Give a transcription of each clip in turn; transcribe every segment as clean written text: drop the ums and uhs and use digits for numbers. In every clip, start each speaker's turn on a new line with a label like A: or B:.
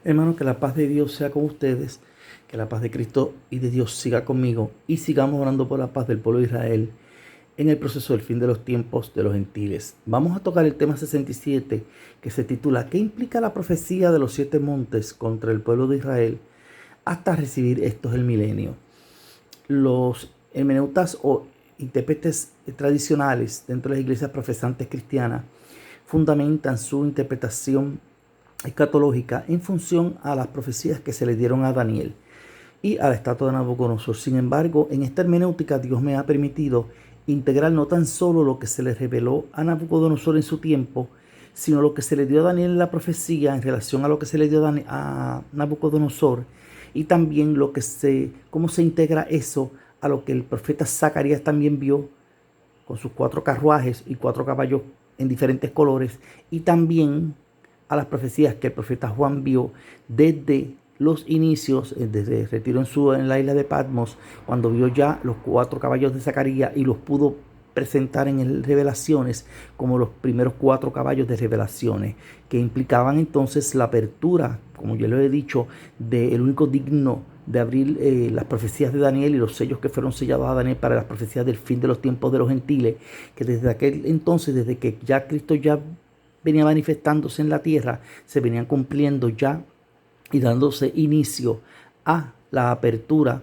A: Hermano, que la paz de Dios sea con ustedes, que la paz de Cristo y de Dios siga conmigo y sigamos orando por la paz del pueblo de Israel en el proceso del fin de los tiempos de los gentiles. Vamos a tocar el tema 67 que se titula ¿Qué implica la profecía de los 7 montes contra el pueblo de Israel hasta recibir estos el milenio? Los hermeneutas o intérpretes tradicionales dentro de las iglesias profesantes cristianas fundamentan su interpretación escatológica en función a las profecías que se le dieron a Daniel y a la estatua de Nabucodonosor. Sin embargo, en esta hermenéutica Dios me ha permitido integrar no tan solo lo que se le reveló a Nabucodonosor en su tiempo, sino lo que se le dio a Daniel en la profecía en relación a lo que se le dio a Nabucodonosor, y también cómo se integra eso a lo que el profeta Zacarías también vio con sus 4 carruajes y 4 caballos en diferentes colores, y también a las profecías que el profeta Juan vio desde los inicios, desde el retiro en la isla de Patmos, cuando vio ya los 4 caballos de Zacarías y los pudo presentar en Revelaciones como los primeros 4 caballos de Revelaciones, que implicaban entonces la apertura, como yo lo he dicho, del único digno de abrir las profecías de Daniel y los sellos que fueron sellados a Daniel para las profecías del fin de los tiempos de los gentiles, que desde aquel entonces, desde que ya Cristo ya venía manifestándose en la tierra, se venían cumpliendo ya y dándose inicio a la apertura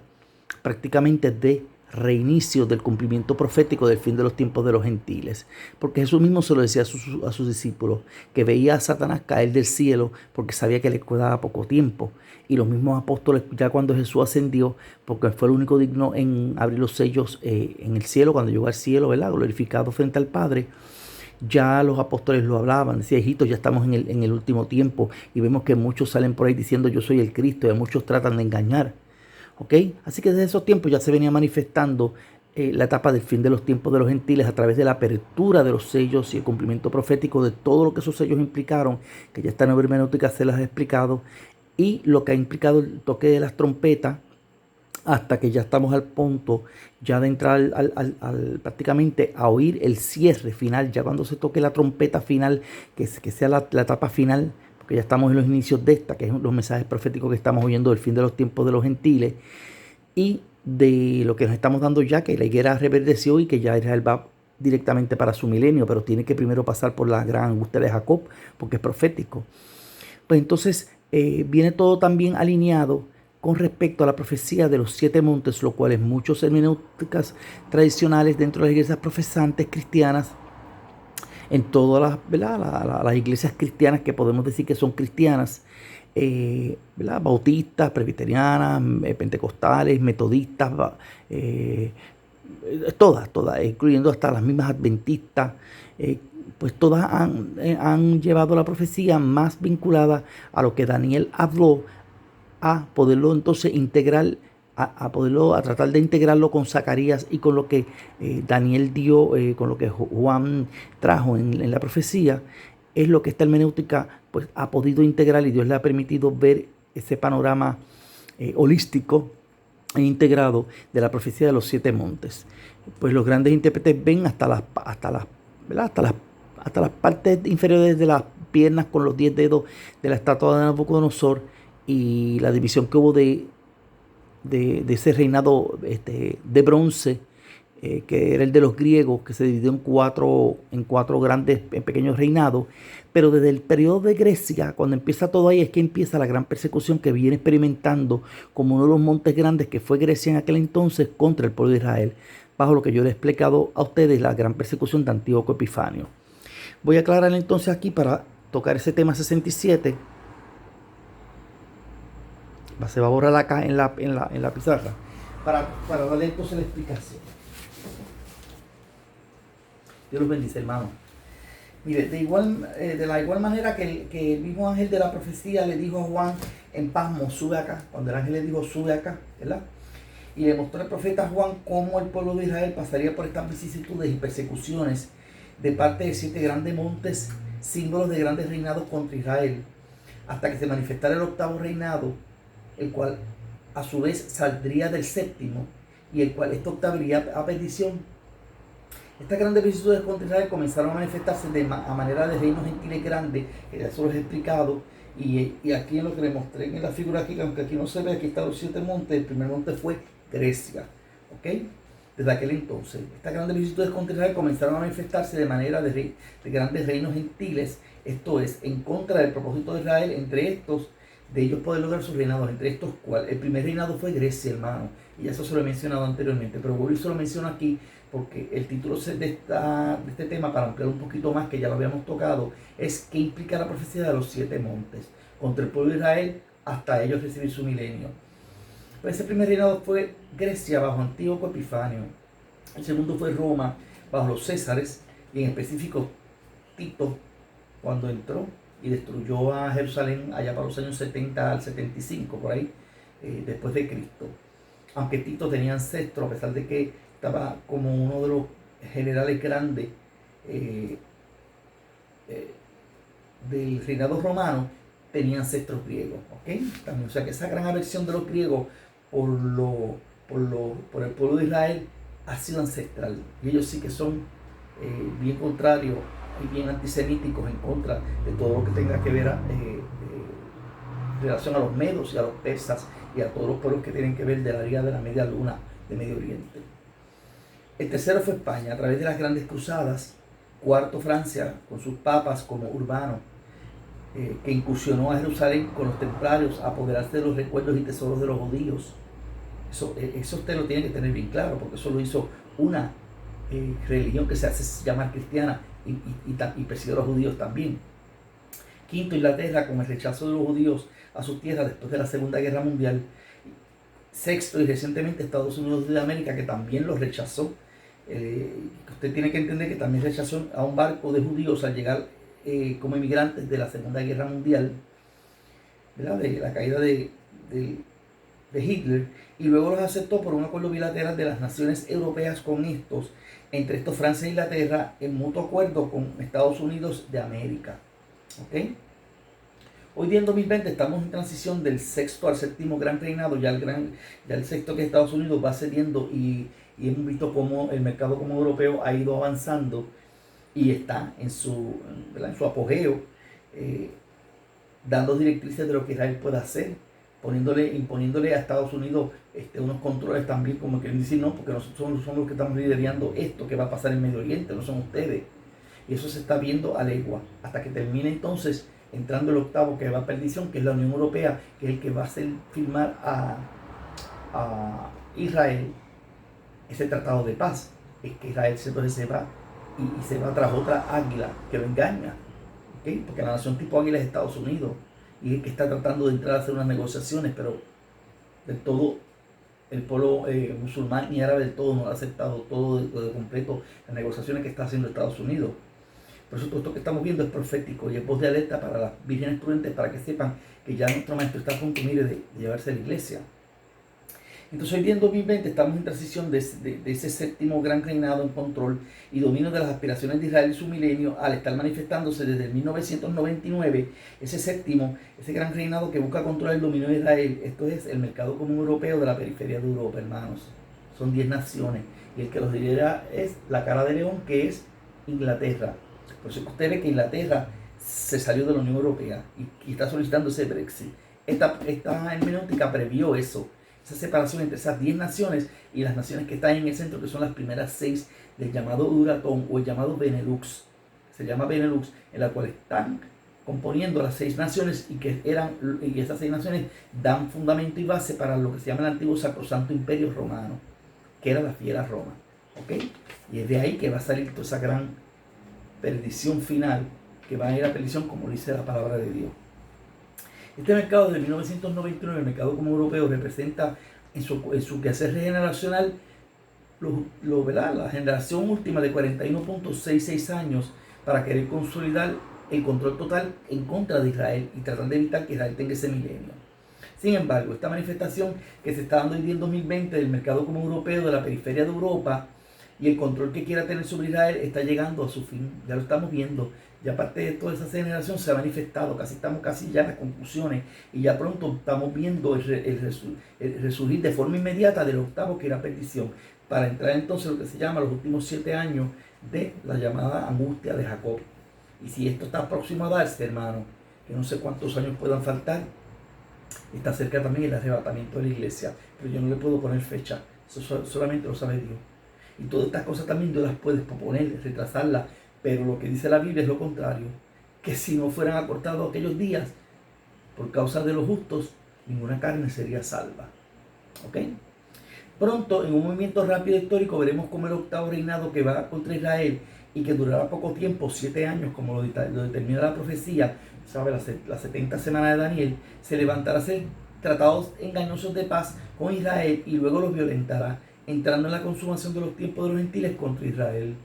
A: prácticamente de reinicio del cumplimiento profético del fin de los tiempos de los gentiles. Porque Jesús mismo se lo decía a sus discípulos, que veía a Satanás caer del cielo porque sabía que le quedaba poco tiempo. Y los mismos apóstoles, ya cuando Jesús ascendió, porque fue el único digno en abrir los sellos en el cielo, cuando llegó al cielo, ¿verdad?, glorificado frente al Padre, ya los apóstoles lo hablaban, decía, hijitos, ya estamos en el último tiempo, y vemos que muchos salen por ahí diciendo yo soy el Cristo, y muchos tratan de engañar. ¿Ok? Así que desde esos tiempos ya se venía manifestando la etapa del fin de los tiempos de los gentiles a través de la apertura de los sellos y el cumplimiento profético de todo lo que esos sellos implicaron, que ya esta nueva hermenéutica se las ha explicado, y lo que ha implicado el toque de las trompetas, hasta que ya estamos al punto ya de entrar prácticamente a oír el cierre final, ya cuando se toque la trompeta final, que sea la etapa final, porque ya estamos en los inicios de esta, que es los mensajes proféticos que estamos oyendo del fin de los tiempos de los gentiles, y de lo que nos estamos dando ya, que la higuera reverdeció y que ya Israel va directamente para su milenio, pero tiene que primero pasar por la gran angustia de Jacob, porque es profético. Pues entonces viene todo también alineado con respecto a la profecía de los 7 montes, lo cual es muchos hermenéuticas tradicionales dentro de las iglesias profesantes cristianas, en todas las iglesias cristianas que podemos decir que son cristianas, bautistas, presbiterianas, pentecostales, metodistas, todas, incluyendo hasta las mismas adventistas, pues todas han llevado la profecía más vinculada a lo que Daniel habló, a poderlo entonces integrar, a tratar de integrarlo con Zacarías y con lo que Daniel dio, con lo que Juan trajo en la profecía. Es lo que esta hermenéutica pues ha podido integrar, y Dios le ha permitido ver ese panorama holístico e integrado de la profecía de los 7 montes. Pues los grandes intérpretes ven hasta las partes inferiores de las piernas con los 10 dedos de la estatua de Nabucodonosor, y la división que hubo de ese reinado de bronce, que era el de los griegos, que se dividió en cuatro grandes, en pequeños reinados. Pero desde el periodo de Grecia, cuando empieza todo ahí, es que empieza la gran persecución que viene experimentando como uno de los montes grandes que fue Grecia en aquel entonces contra el pueblo de Israel, bajo lo que yo les he explicado a ustedes, la gran persecución de Antíoco Epifanio. Voy a aclarar entonces aquí para tocar ese tema 67. Se va a borrar acá en la pizarra para darle entonces la explicación. Dios los bendice, hermano. Mire, de la igual manera que el mismo ángel de la profecía le dijo a Juan en Patmos, sube acá, cuando el ángel le dijo sube acá, ¿verdad? Y le mostró al profeta Juan cómo el pueblo de Israel pasaría por estas vicisitudes y persecuciones de parte de 7 grandes montes, símbolos de grandes reinados contra Israel, hasta que se manifestara el 8º reinado, el cual a su vez saldría del 7º, y el cual esto octavaría a perdición. Estas grandes vicisitudes contra Israel comenzaron a manifestarse a manera de reinos gentiles grandes, que ya se los he explicado, Y aquí en lo que le mostré en la figura aquí, aunque aquí no se ve, aquí están los 7 montes. El primer monte fue Grecia, ¿ok? Desde aquel entonces, estas grandes vicisitudes contra Israel comenzaron a manifestarse de manera de grandes reinos gentiles, esto es, en contra del propósito de Israel, entre estos, de ellos poder lograr sus reinados, entre estos, ¿cuál? El primer reinado fue Grecia, hermano, y eso se lo he mencionado anteriormente, pero vuelvo y se lo menciono aquí porque el título de este tema, para ampliar un poquito más, que ya lo habíamos tocado, es qué implica la profecía de los 7 montes, contra el pueblo de Israel, hasta ellos recibir su milenio. Pues ese primer reinado fue Grecia bajo Antíoco Epifanio. El segundo fue Roma bajo los Césares, y en específico Tito, cuando entró y destruyó a Jerusalén allá para los años 70 al 75, por ahí, después de Cristo. Aunque Tito tenía ancestro, a pesar de que estaba como uno de los generales grandes del reinado romano, tenía ancestros griegos, ¿ok? También, o sea que esa gran aversión de los griegos por el pueblo de Israel ha sido ancestral, y ellos sí que son bien contrarios y bien antisemíticos en contra de todo lo que tenga que ver en relación a los medos y a los persas y a todos los pueblos que tienen que ver de la Liga de la Media Luna de Medio Oriente. El tercero fue España, a través de las grandes cruzadas. Cuarto, Francia, con sus papas como Urbano, que incursionó a Jerusalén con los templarios a apoderarse de los recuerdos y tesoros de los judíos. Eso usted lo tiene que tener bien claro, porque eso lo hizo una religión que se hace llamar cristiana y persiguió a los judíos también. Quinto, Inglaterra, con el rechazo de los judíos a su tierra después de la Segunda Guerra Mundial. Sexto, y recientemente Estados Unidos de América, que también los rechazó. Usted tiene que entender que también rechazó a un barco de judíos al llegar como inmigrantes de la Segunda Guerra Mundial, ¿verdad? De la caída de Hitler, y luego los aceptó por un acuerdo bilateral de las naciones europeas con estos, entre estos Francia e Inglaterra, en mutuo acuerdo con Estados Unidos de América. ¿Ok? Hoy día en 2020 estamos en transición del sexto al séptimo gran reinado. Ya el sexto, que es Estados Unidos, va cediendo, y hemos visto cómo el mercado como europeo ha ido avanzando y está en su apogeo, dando directrices de lo que Israel puede hacer, imponiéndole a Estados Unidos unos controles también, como que decir, no, porque nosotros somos los que estamos liderando esto que va a pasar en Medio Oriente, no son ustedes. Y eso se está viendo a legua, hasta que termine entonces entrando el octavo, que va a perdición, que es la Unión Europea, que es el que va a hacer firmar a Israel ese tratado de paz. Es que Israel entonces se va y se va tras otra águila que lo engaña, ¿okay? Porque la nación tipo águila es Estados Unidos, y es que está tratando de entrar a hacer unas negociaciones, pero del todo el pueblo musulmán y árabe del todo no ha aceptado todo de completo las negociaciones que está haciendo Estados Unidos. Por eso todo esto que estamos viendo es profético y es voz de alerta para las vírgenes prudentes, para que sepan que ya nuestro maestro está a punto, mire, de llevarse a la iglesia. Entonces hoy día en 2020 estamos en transición de ese séptimo gran reinado en control y dominio de las aspiraciones de Israel y su milenio, al estar manifestándose desde el 1999 ese gran reinado que busca controlar el dominio de Israel. Esto es el mercado común europeo de la periferia de Europa, hermanos. Son 10 naciones, y el que los lidera es la cara de león, que es Inglaterra. Por eso usted ve que Inglaterra se salió de la Unión Europea y está solicitando ese Brexit. Esta hermenéutica previó eso, esa separación entre esas 10 naciones y las naciones que están en el centro, que son las primeras 6 del llamado Euratom o el llamado Benelux. Se llama Benelux, en la cual están componiendo las 6 naciones, y esas 6 naciones dan fundamento y base para lo que se llama el antiguo Sacrosanto Imperio Romano, que era la fiera Roma. ¿Ok? Y es de ahí que va a salir toda esa gran perdición final, que va a ir a perdición, como dice la palabra de Dios. Este mercado de 1999, el mercado como europeo, representa en su quehacer regeneracional la generación última de 41.66 años para querer consolidar el control total en contra de Israel y tratar de evitar que Israel tenga ese milenio. Sin embargo, esta manifestación que se está dando hoy día en 2020 del mercado como europeo de la periferia de Europa y el control que quiera tener sobre Israel está llegando a su fin. Ya lo estamos viendo. Ya parte de toda esa generación se ha manifestado. Estamos casi ya en las conclusiones. Y ya pronto estamos viendo el resurgir de forma inmediata del octavo, que era perdición. Para entrar entonces en lo que se llama los últimos 7 años de la llamada angustia de Jacob. Y si esto está próximo a darse, hermano, que no sé cuántos años puedan faltar. Está cerca también el arrebatamiento de la iglesia, pero yo no le puedo poner fecha, eso solamente lo sabe Dios. Y todas estas cosas también Dios las puede posponer, retrasarlas, pero lo que dice la Biblia es lo contrario, que si no fueran acortados aquellos días, por causa de los justos, ninguna carne sería salva. ¿Ok? Pronto, en un movimiento rápido histórico, veremos cómo el octavo reinado que va contra Israel y que durará poco tiempo, 7 años, como lo determina la profecía, ¿sabe? Las 70 semanas de Daniel, se levantará a hacer tratados engañosos de paz con Israel y luego los violentará, entrando en la consumación de los tiempos de los gentiles contra Israel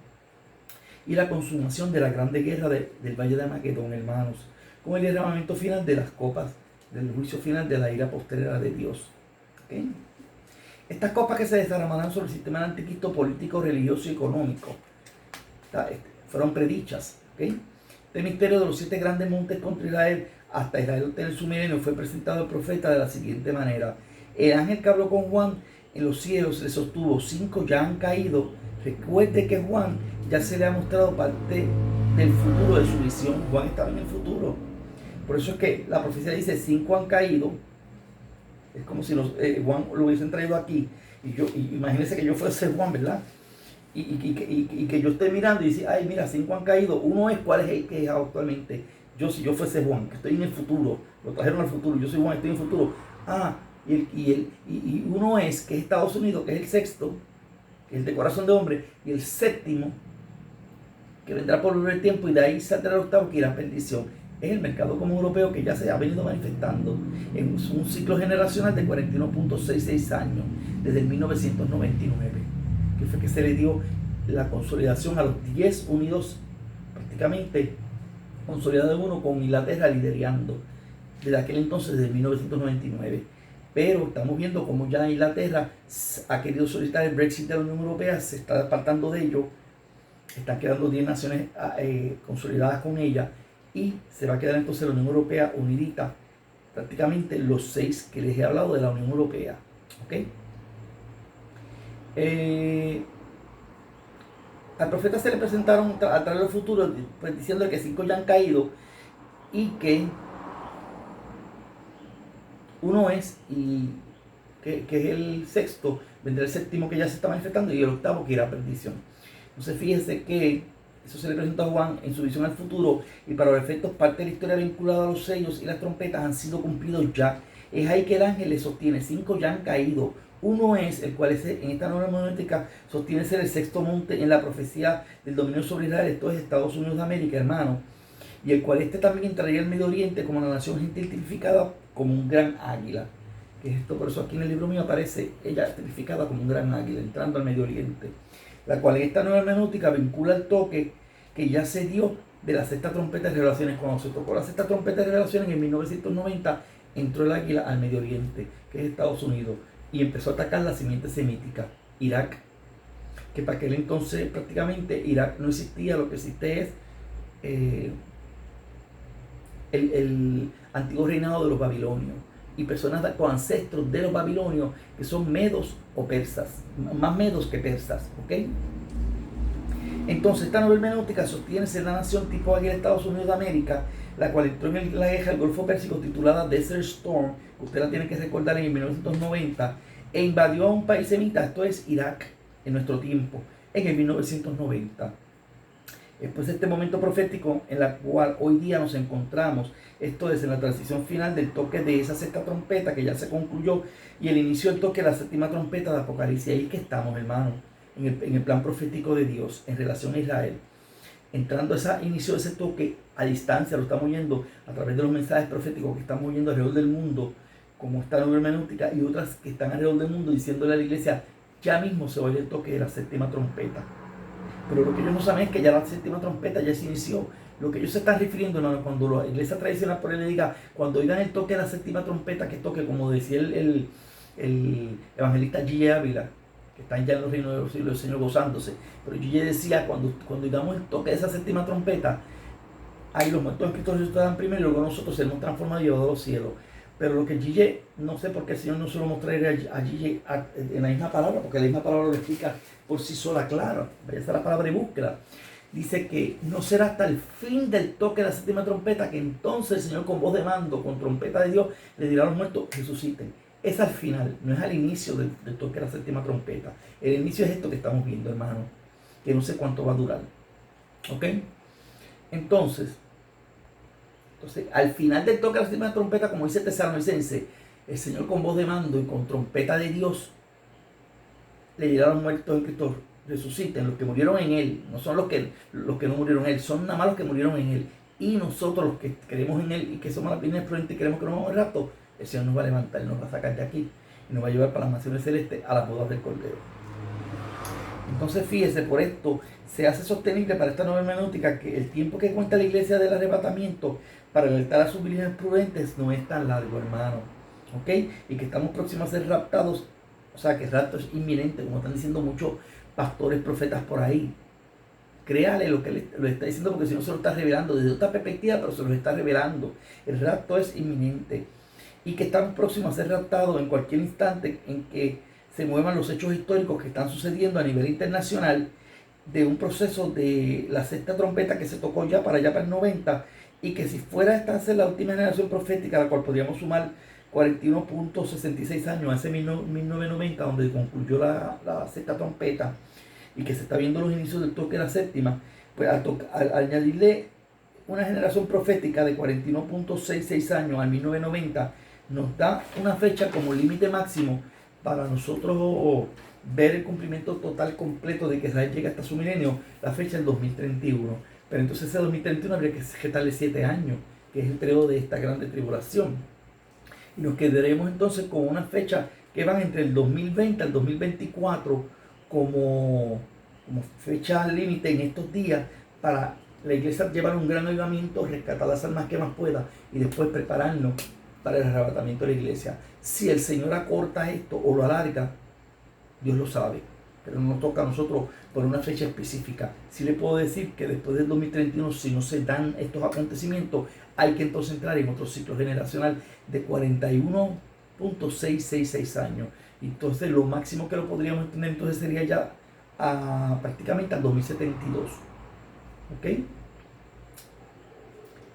A: y la consumación de la grande guerra del valle de Magedón, hermanos, con el derramamiento final de las copas del juicio final de la ira postrera de Dios. ¿Okay? Estas copas que se derramarán sobre el sistema del anticristo político, religioso y económico fueron predichas. ¿Okay? Este misterio de los 7 grandes montes contra Israel hasta Israel obtener su milenio fue presentado al profeta de la siguiente manera: el ángel que habló con Juan en los cielos le sostuvo: 5 ya han caído. Recuerde que Juan ya se le ha mostrado parte del futuro de su visión. Juan estaba en el futuro. Por eso es que la profecía dice 5 han caído. Es como si Juan lo hubiesen traído aquí. Y imagínense que yo fuese Juan, ¿verdad? Y que yo esté mirando y dice, ay, mira, 5 han caído. Uno es, ¿cuál es el que es actualmente? Si yo fuese Juan, que estoy en el futuro, lo trajeron al futuro, yo soy Juan, estoy en el futuro. Y uno es, que es Estados Unidos, que es el sexto, que es el de corazón de hombre, y el séptimo, que vendrá por el tiempo, y de ahí saldrá el octavo, que irá a perdición. Es el mercado común europeo que ya se ha venido manifestando en un ciclo generacional de 41.66 años, desde el 1999, que fue que se le dio la consolidación a los 10 unidos, prácticamente consolidado en uno, con Inglaterra liderando desde aquel entonces, desde 1999. Pero estamos viendo cómo ya Inglaterra ha querido solicitar el Brexit de la Unión Europea, se está apartando de ello, están quedando 10 naciones consolidadas con ella, y se va a quedar entonces la Unión Europea unidita, prácticamente los 6 que les he hablado de la Unión Europea. ¿Okay? Al profeta se le presentaron a través del futuro, pues, diciendo que 5 ya han caído y que uno es, y que es el sexto, vendrá el séptimo que ya se está manifestando, y el octavo que irá a perdición. Entonces fíjense que eso se le presentó a Juan en su visión al futuro, y para los efectos parte de la historia vinculada a los sellos y las trompetas han sido cumplidos ya. Es ahí que el ángel le sostiene: 5 ya han caído. Uno es, el cual en esta norma monolítica sostiene ser el sexto monte en la profecía del dominio sobre Israel, esto es Estados Unidos de América, hermano, y el cual también entraría al Medio Oriente como la nación gentil tipificada como un gran águila. Que es esto, por eso aquí en el libro mío aparece ella tipificada como un gran águila, entrando al Medio Oriente, la cual en esta nueva hermenéutica vincula el toque que ya se dio de la sexta trompeta de revelaciones. Cuando se tocó la sexta trompeta de revelaciones en 1990, entró el águila al Medio Oriente, que es Estados Unidos, y empezó a atacar la simiente semítica, Irak, que para aquel entonces prácticamente Irak no existía. Lo que existe es el antiguo reinado de los babilonios, y personas con ancestros de los babilonios que son medos o persas, más medos que persas. ¿Ok? Entonces esta nueva hermenéutica sostiene ser la nación tipo águila de Estados Unidos de América, la cual entró en la guerra del Golfo Pérsico titulada Desert Storm, que usted la tiene que recordar, en 1990, e invadió a un país semita, esto es Irak, en nuestro tiempo, en el 1990. Después de este momento profético en la cual hoy día nos encontramos, esto es en la transición final del toque de esa sexta trompeta que ya se concluyó, y el inicio del toque de la séptima trompeta de Apocalipsis. Ahí es que estamos, hermanos, en el plan profético de Dios en relación a Israel, entrando a ese inicio de ese toque a distancia. Lo estamos oyendo a través de los mensajes proféticos que estamos oyendo alrededor del mundo, como esta nueva hermenéutica, y otras que están alrededor del mundo diciéndole a la iglesia: ya mismo se oye el toque de la séptima trompeta. Pero lo que ellos no saben es que ya la séptima trompeta ya se inició. Lo que ellos se están refiriendo, no, cuando la iglesia tradicional por él le diga, cuando oigan el toque de la séptima trompeta, que toque, como decía el evangelista G. Ávila, que están ya en los reinos de los siglos del Señor gozándose. Pero G. decía, cuando oigamos el toque de esa séptima trompeta, ahí los muertos en Cristo resucitarán primero, y luego nosotros seremos transformados y llevados a los cielos. Pero lo que G. no sé por qué el Señor no se lo mostraría a G. en la misma palabra, porque la misma palabra lo explica por sí sola, claro. Vaya a ser la palabra y búsquela. dice que no será hasta el fin del toque de la séptima trompeta que entonces el Señor con voz de mando, con trompeta de Dios, le dirá a los muertos, resuciten. Es al final, no es al inicio del toque de la séptima trompeta. El inicio es esto que estamos viendo, hermano, que no sé cuánto va a durar. ¿Ok? Entonces, al final del toque de la séptima trompeta, como dice Tesalonicense, el Señor con voz de mando y con trompeta de Dios le dirá a los muertos en Cristo, resuciten, los que murieron en Él, no son los que no murieron en Él, son nada más los que murieron en Él. Y nosotros los que creemos en Él y que somos las vírgenes prudentes y queremos que nos vamos al rapto, el Señor nos va a levantar, nos va a sacar de aquí y nos va a llevar para las naciones celestes a las bodas del Cordero. Entonces fíjese, por esto se hace sostenible para esta nueva hermenéutica que el tiempo que cuenta la iglesia del arrebatamiento para alertar a sus vírgenes prudentes no es tan largo, hermano. ¿Ok? Y que estamos próximos a ser raptados, o sea que el rapto es inminente, como están diciendo muchos pastores, profetas por ahí. Créale lo que lo está diciendo, porque si no se lo está revelando desde otra perspectiva, pero se lo está revelando. El rapto es inminente y que estamos próximos a ser raptados en cualquier instante en que se muevan los hechos históricos que están sucediendo a nivel internacional de un proceso de la sexta trompeta que se tocó ya para el 90, y que si fuera esta a ser la última generación profética a la cual podríamos sumar 41.66 años a ese 1990 donde concluyó la sexta trompeta, y que se está viendo los inicios del toque de la séptima, pues al añadirle una generación profética de 41.66 años al 1990, nos da una fecha como límite máximo para nosotros ver el cumplimiento total completo de que Israel llega hasta su milenio, la fecha del 2031. Pero entonces ese 2031 habría que restarle 7 años, que es el periodo de esta grande tribulación. Y nos quedaremos entonces con una fecha que van entre el 2020 al 2024 como fecha límite en estos días para la iglesia llevar un gran avivamiento, rescatar las almas que más pueda y después prepararnos para el arrebatamiento de la iglesia. Si el Señor acorta esto o lo alarga, Dios lo sabe, pero no nos toca a nosotros por una fecha específica. Sí le puedo decir que después del 2031, si no se dan estos acontecimientos, hay que entonces entrar en otro ciclo generacional de 41.666 años. Entonces lo máximo que lo podríamos tener entonces sería ya prácticamente al 2072. ¿Ok?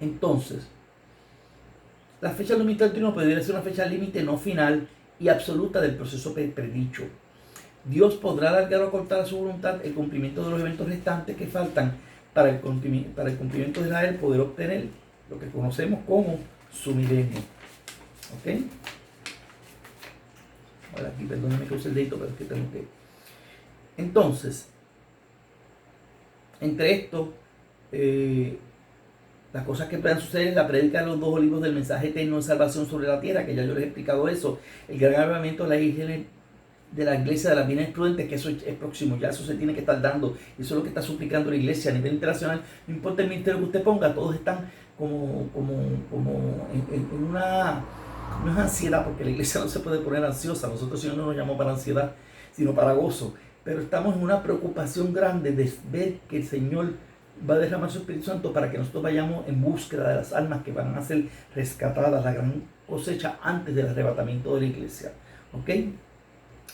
A: Entonces, la fecha del 2031 podría ser una fecha límite no final y absoluta del proceso predicho. Dios podrá alargar o acortar a su voluntad el cumplimiento de los eventos restantes que faltan para el cumplimiento de Israel poder obtener lo que conocemos como su milenio. ¿Ok? Ahora aquí, perdónenme que use el dedito, pero es que tengo que... Entonces, entre esto, las cosas que puedan suceder es la prédica de los 2 olivos del mensaje eterno de salvación sobre la tierra, que ya yo les he explicado eso, el gran avivamiento de la iglesia de las vírgenes prudentes, que eso es próximo, ya eso se tiene que estar dando, eso es lo que está suplicando la iglesia a nivel internacional. No importa el ministerio que usted ponga, todos están como en una, no es ansiedad, porque la iglesia no se puede poner ansiosa, nosotros Señor no nos llamó para ansiedad, sino para gozo, pero estamos en una preocupación grande de ver que el Señor va a derramar su Espíritu Santo para que nosotros vayamos en búsqueda de las almas que van a ser rescatadas, la gran cosecha antes del arrebatamiento de la iglesia. ¿Ok?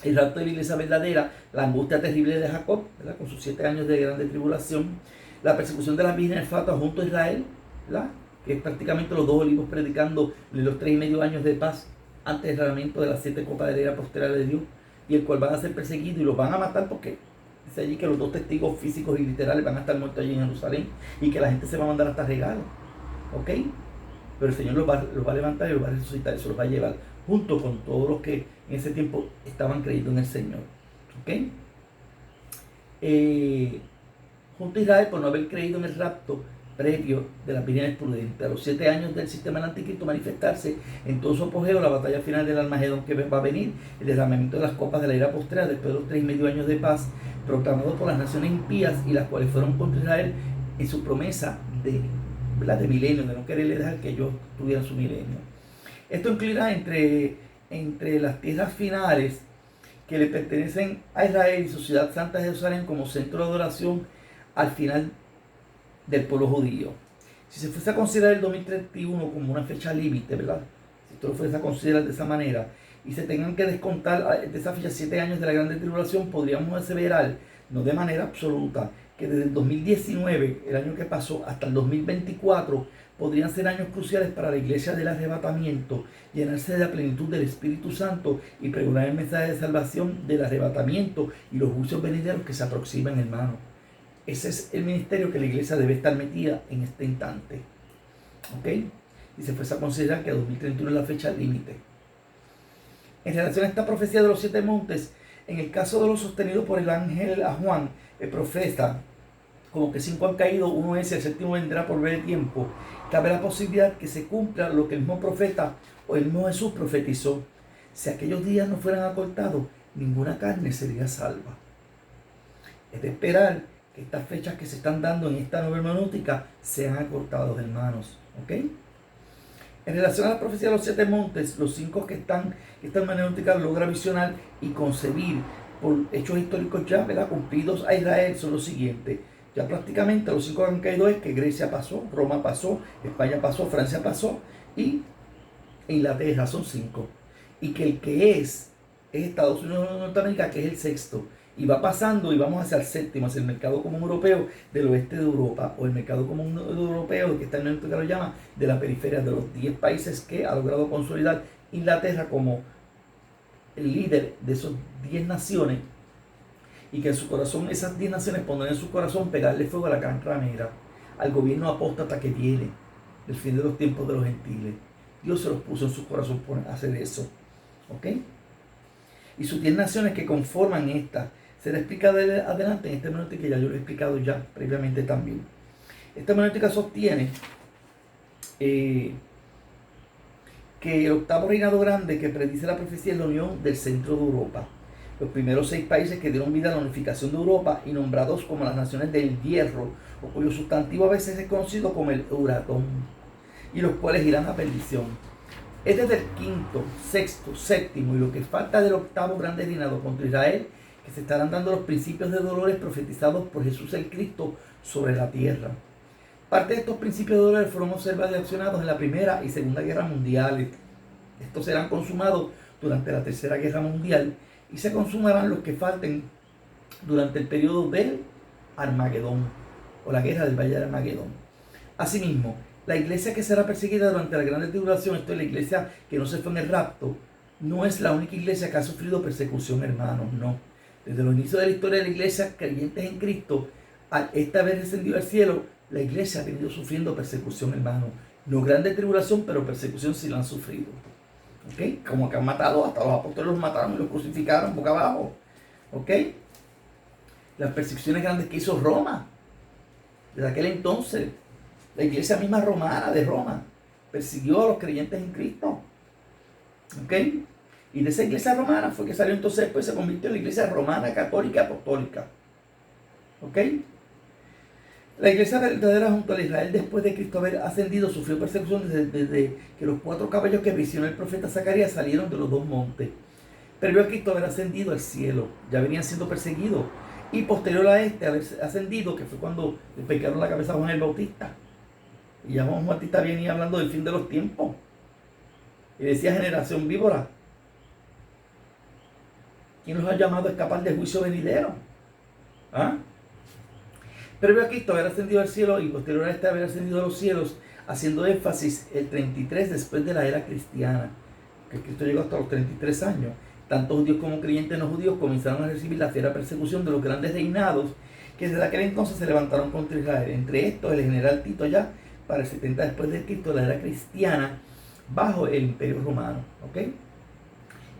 A: El rapto de la iglesia verdadera, la angustia terrible de Jacob, ¿verdad?, con sus 7 años de grande tribulación, la persecución de las vírgenes fatuas junto a Israel, ¿verdad?, que es prácticamente los 2 olivos predicando los 3,5 años de paz antes del derramamiento de las 7 copas de la ira posterior de Dios, y el cual van a ser perseguidos y los van a matar porque dice allí que los 2 testigos físicos y literales van a estar muertos allí en Jerusalén y que la gente se va a mandar hasta regalos. ¿Ok? Pero el Señor los va a levantar y los va a resucitar y se los va a llevar junto con todos los que en ese tiempo estaban creyendo en el Señor. ¿Ok? Junto a Israel, por no haber creído en el rapto previo de las vírgenes prudentes, a los 7 años del sistema del anticristo manifestarse en todo su apogeo, la batalla final del Armagedón que va a venir, el derramamiento de las copas de la ira postrera después de los 3,5 años de paz proclamados por las naciones impías y las cuales fueron contra Israel en su promesa de milenio, de no quererle dejar que ellos tuvieran su milenio. Esto incluirá entre las tierras finales que le pertenecen a Israel y su ciudad santa de Jerusalén como centro de adoración al final del pueblo judío. Si se fuese a considerar el 2031 como una fecha límite, ¿verdad?, si esto lo fuese a considerar de esa manera y se tengan que descontar de esa fecha 7 años de la grande tribulación, podríamos aseverar, no de manera absoluta, que desde el 2019, el año que pasó, hasta el 2024, podrían ser años cruciales para la iglesia del arrebatamiento, llenarse de la plenitud del Espíritu Santo y pregonar el mensaje de salvación del arrebatamiento y los juicios venideros que se aproximan, hermano. Ese es el ministerio que la iglesia debe estar metida en este instante. ¿Ok? Y se fuese a considerar que 2031 es la fecha límite. En relación a esta profecía de los 7 montes, en el caso de lo sostenido por el ángel a Juan, el profeta, como que 5 han caído, uno es, el séptimo vendrá por breve tiempo. Cabe la posibilidad que se cumpla lo que el mismo profeta o el mismo Jesús profetizó. Si aquellos días no fueran acortados, ninguna carne sería salva. Es de esperar que estas fechas que se están dando en esta nueva hermenéutica sean acortados, hermanos. ¿Ok? En relación a la profecía de los 7 montes, los 5 que esta hermenéutica logra visionar y concebir por hechos históricos ya, ¿verdad?, cumplidos a Israel son los siguientes. Ya prácticamente los 5 que han caído es que Grecia pasó, Roma pasó, España pasó, Francia pasó y Inglaterra, son 5. Y que el que es Estados Unidos de Norteamérica, que es el 6º. Y va pasando y vamos hacia el 7º, hacia el mercado común europeo del oeste de Europa, o el mercado común europeo, que está en el que lo llama, de la periferia de los 10 países que ha logrado consolidar Inglaterra como el líder de esos 10 naciones, y que en su corazón, esas 10 naciones pondrán en su corazón pegarle fuego a la gran ramera, al gobierno apóstata que viene, del fin de los tiempos de los gentiles. Dios se los puso en su corazón por hacer eso. ¿Ok? Y sus 10 naciones que conforman esta, será explicado adelante en esta hermenéutica, que ya yo lo he explicado ya previamente también. Esta hermenéutica sostiene que el octavo reinado grande que predice la profecía es la unión del centro de Europa. Los primeros 6 países que dieron vida a la unificación de Europa y nombrados como las naciones del hierro, o cuyo sustantivo a veces es conocido como el Euratom, y los cuales irán a perdición. Es desde el 5º, 6º, 7º y lo que falta del octavo grande reinado contra Israel que se estarán dando los principios de dolores profetizados por Jesús el Cristo sobre la tierra. Parte de estos principios de dolores fueron observados y accionados en la Primera y Segunda Guerra Mundiales. Estos serán consumados durante la Tercera Guerra Mundial y se consumarán los que falten durante el periodo del Armagedón, o la guerra del Valle de Armagedón. Asimismo, la iglesia que será perseguida durante la gran tribulación, esto es la iglesia que no se fue en el rapto, no es la única iglesia que ha sufrido persecución, hermanos, no. Desde los inicios de la historia de la iglesia, creyentes en Cristo, al esta vez descendido al cielo, la iglesia ha venido sufriendo persecución, hermano. No grande tribulación, pero persecución sí la han sufrido. ¿Ok? Como que han matado, hasta los apóstoles los mataron y los crucificaron boca abajo. ¿Ok? Las persecuciones grandes que hizo Roma, desde aquel entonces, la iglesia misma romana de Roma, persiguió a los creyentes en Cristo. ¿Ok? Y de esa iglesia romana fue que salió entonces, pues se convirtió en la iglesia romana, católica, apostólica. ¿Ok? La iglesia verdadera junto a Israel después de Cristo haber ascendido sufrió persecución desde que los 4 caballos que visionó el profeta Zacarías salieron de los 2 montes. Previo a Cristo haber ascendido al cielo, ya venían siendo perseguidos. Y posterior a este haber ascendido, que fue cuando le pegaron la cabeza a Juan el Bautista. Y ya Juan Bautista venía hablando del fin de los tiempos. Y decía generación víbora. ¿Quién los ha llamado a escapar del juicio venidero? ¿Ah? Previo a Cristo haber ascendido al cielo y posterior a este haber ascendido a los cielos, haciendo énfasis el 33 después de la era cristiana, que Cristo llegó hasta los 33 años. Tanto judíos como creyentes no judíos comenzaron a recibir la fiera persecución de los grandes reinados que desde aquel entonces se levantaron contra Israel. Entre estos, el general Tito ya para el 70 después de Cristo, la era cristiana, bajo el imperio romano. ¿Ok?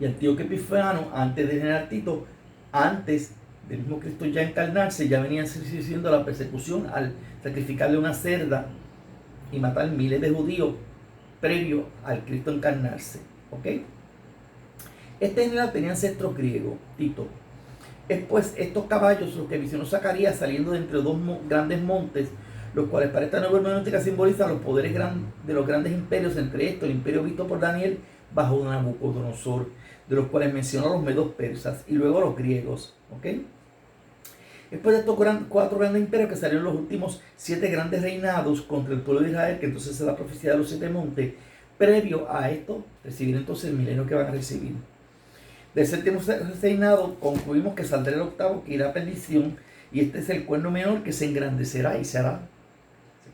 A: Y Antíoco Epifano, antes del general Tito, antes del mismo Cristo ya encarnarse, ya venían haciendo la persecución al sacrificarle una cerda y matar miles de judíos previo al Cristo encarnarse. ¿Ok? Este general tenía ancestros griegos, Tito. Es pues estos caballos los que visionó Zacarías saliendo de entre 2 grandes montes, los cuales para esta nueva hermenéutica simbolizan los poderes de los grandes imperios, entre estos el imperio visto por Daniel bajo Nabucodonosor, de los cuales mencionó a los medos persas y luego a los griegos. ¿Ok? Después de estos 4 grandes imperios que salieron los últimos 7 grandes reinados contra el pueblo de Israel, que entonces es la profecía de los 7 montes, previo a esto, recibir entonces el milenio que van a recibir. Del 7º reinado concluimos que saldrá el 8º, que irá a perdición, Y este es el cuerno menor que se engrandecerá y se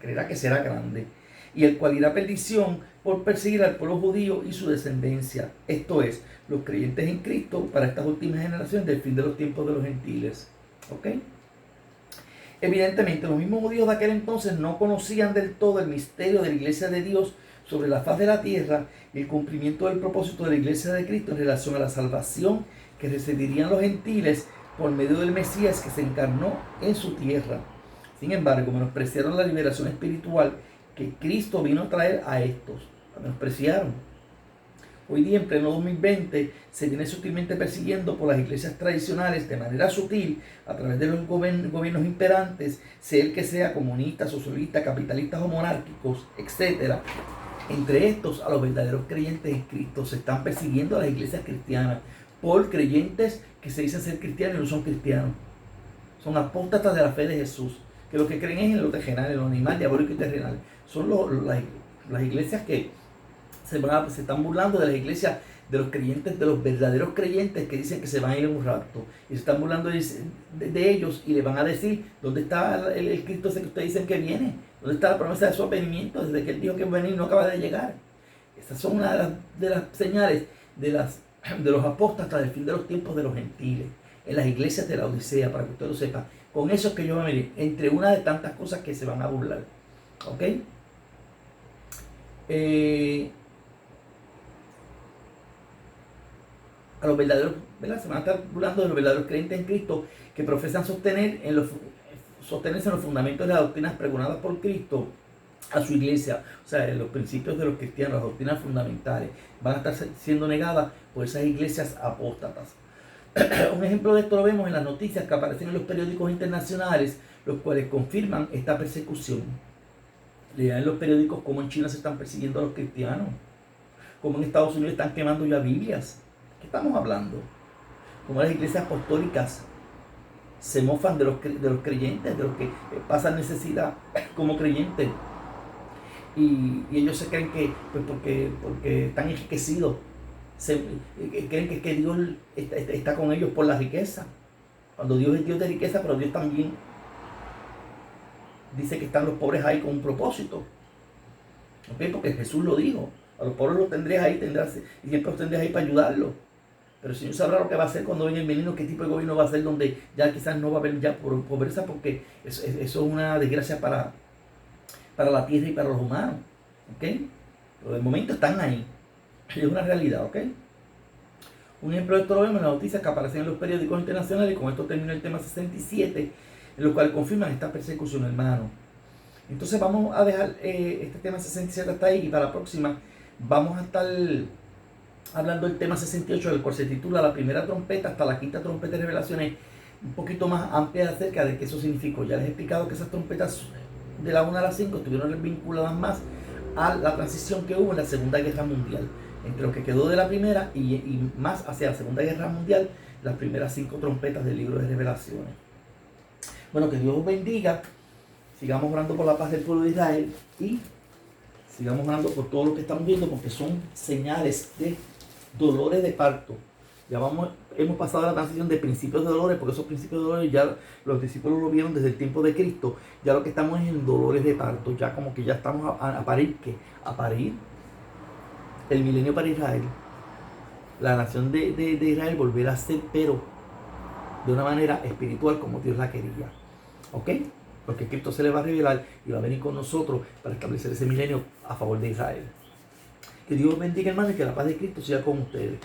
A: creerá que será grande. Y el cual irá a perdición por perseguir al pueblo judío y su descendencia. Esto es, los creyentes en Cristo para estas últimas generaciones del fin de los tiempos de los gentiles. ¿Ok? Evidentemente, los mismos judíos de aquel entonces no conocían del todo el misterio de la iglesia de Dios sobre la faz de la tierra y el cumplimiento del propósito de la iglesia de Cristo en relación a la salvación que recibirían los gentiles por medio del Mesías que se encarnó en su tierra. Sin embargo, menospreciaron la liberación espiritual que Cristo vino a traer a estos. La menospreciaron. Hoy día, en pleno 2020, se viene sutilmente persiguiendo por las iglesias tradicionales de manera sutil, a través de los gobiernos imperantes, sea el que sea comunista, socialista, capitalistas o monárquicos, etc. Entre estos, a los verdaderos creyentes en Cristo se están persiguiendo a las iglesias cristianas por creyentes que se dicen ser cristianos y no son cristianos. Son apóstatas de la fe de Jesús, que lo que creen es en lo terrenal, en lo animal, diabólico y terrenal. Son las iglesias que se están burlando de las iglesias de los creyentes, de los verdaderos creyentes que dicen que se van a ir en un rapto. Y se están burlando de ellos y le van a decir, ¿dónde está el Cristo ese que ustedes dicen que viene? ¿Dónde está la promesa de su advenimiento? Desde que él dijo que va a venir no acaba de llegar. Estas son una de las señales de los apóstatas del fin de los tiempos de los gentiles, en las iglesias de la Odisea, para que usted lo sepa. Con eso es que yo me miré, entre una de tantas cosas que se van a burlar. ¿Ok? A los verdaderos, ¿verdad? Se van a estar burlando de los verdaderos creyentes en Cristo que profesan sostenerse en los fundamentos de las doctrinas pregonadas por Cristo a su iglesia, o sea, en los principios de los cristianos, las doctrinas fundamentales, van a estar siendo negadas por esas iglesias apóstatas. Un ejemplo de esto lo vemos en las noticias que aparecen en los periódicos internacionales, los cuales confirman esta persecución. Lean en los periódicos cómo en China se están persiguiendo a los cristianos, cómo en Estados Unidos están quemando ya Biblias. ¿Qué estamos hablando? Cómo las iglesias apostólicas se mofan de los creyentes, de los que pasan necesidad como creyentes. Y ellos se creen que, pues porque están enriquecidos, creen que Dios está con ellos por la riqueza. Cuando Dios es Dios de riqueza, pero Dios también dice que están los pobres ahí con un propósito. ¿Okay? Porque Jesús lo dijo. A los pobres los tendréis ahí, y siempre los tendréis ahí para ayudarlos. Pero el Señor sabrá lo que va a hacer cuando venga el milenio, qué tipo de gobierno va a ser, donde ya quizás no va a haber ya pobreza, porque eso es una desgracia para la tierra y para los humanos. ¿Ok? Pero de momento están ahí. Es una realidad, ¿ok? Un ejemplo de esto lo vemos en las noticias que aparecen en los periódicos internacionales, y con esto termina el tema 67, en lo cual confirman esta persecución, hermano. Entonces vamos a dejar este tema 67 hasta ahí, y para la próxima vamos a estar hablando del tema 68, el cual se titula La primera trompeta hasta la quinta trompeta de revelaciones, un poquito más amplia acerca de qué eso significó. Ya les he explicado que esas trompetas de la 1 a la 5 estuvieron vinculadas más a la transición que hubo en la Segunda Guerra Mundial, entre lo que quedó de la primera y más hacia la Segunda Guerra Mundial, las primeras 5 trompetas del libro de Revelaciones. Bueno, que Dios os bendiga, sigamos orando por la paz del pueblo de Israel y sigamos orando por todo lo que estamos viendo, porque son señales de dolores de parto. Ya hemos pasado a la transición de principios de dolores, porque esos principios de dolores ya los discípulos lo vieron desde el tiempo de Cristo. Ya lo que estamos es en dolores de parto, ya como que ya estamos a parir, ¿qué? A parir el milenio para Israel. La nación de Israel volverá a ser, pero de una manera espiritual como Dios la quería. ¿Ok? Porque Cristo se le va a revelar y va a venir con nosotros para establecer ese milenio a favor de Israel. Que Dios bendiga, hermano, y que la paz de Cristo sea con ustedes.